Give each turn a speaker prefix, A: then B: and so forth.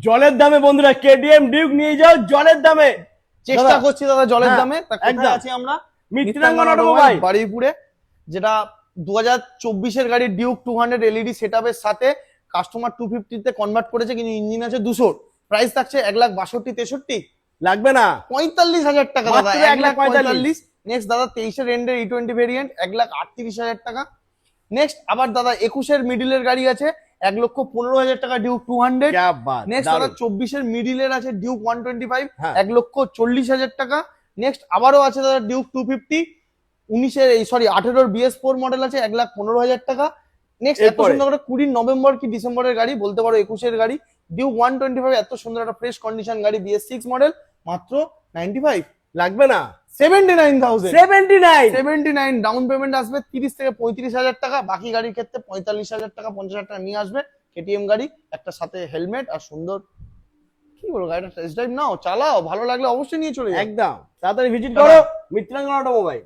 A: জলের দামে বন্ধুরা কেটিএম ডিউক নিয়ে যাও জলের দামে।
B: চেষ্টা করছি দাদা জলের
A: হ্যাঁ,
B: দামে।
A: একদম।
B: আছি আমরা
A: মিত্রাঙ্গন অটোমোবাইল
B: বারুইপুরে, যেটা 2024 গাড়ি ডিউক 200 এলইডি সেটআপের সাথে কাস্টমার 250 তে কনভার্ট করেছে, কিন্তু ইঞ্জিন আছে 200। প্রাইস থাকছে 1,62,63
A: লাগবে না
B: 45,000 টাকা দাদা,
A: মাত্র
B: 1,45,000। নেক্সট দাদা 23 রেন্ডের E20 ভেরিয়েন্ট 1,38,000 টাকা। নেক্সট আবার দাদা 21 মিডিলের গাড়ি আছে 1,15,000 টাকা ডিউক 200।
A: क्या बात,
B: নেক্সট দাদা 24 মিডিলের আছে ডিউক 125
A: হ্যাঁ।
B: 1,40,000 টাকা। নেক্সট আবারও আছে দাদা ডিউক 250 18 BS4 মডেল আছে 1,15,000 টাকা। নেক্সট এত
A: এরপরে?
B: সুন্দর করে 20 নভেম্বর কি ডিসেম্বরের গাড়ি বলতে পারো, 21 গাড়ি ডিউক 125 এত সুন্দর একটা ফ্রেশ কন্ডিশন গাড়ি BS6 মডেল মাত্র 95।
A: লাগবে না
B: 79,000
A: 79
B: 79 ডাউন পেমেন্ট আসবে 30 থেকে 35,000 টাকা। বাকি গাড়ির ক্ষেত্রে 45,000 টাকা 50,000 টাকা নিয়ে আসবে। কেটিএম গাড়ি একটা সাথে হেলমেট আর সুন্দর, কি বলবো, গাড়িটা টেস্ট ড্রাইভ নাও, চালাও, ভালো লাগলে অবশ্যই নিয়ে চলে যাও।
A: একদম তাড়াতাড়ি ভিজিট করো মিত্রাঙ্গন অটোমোবাইল।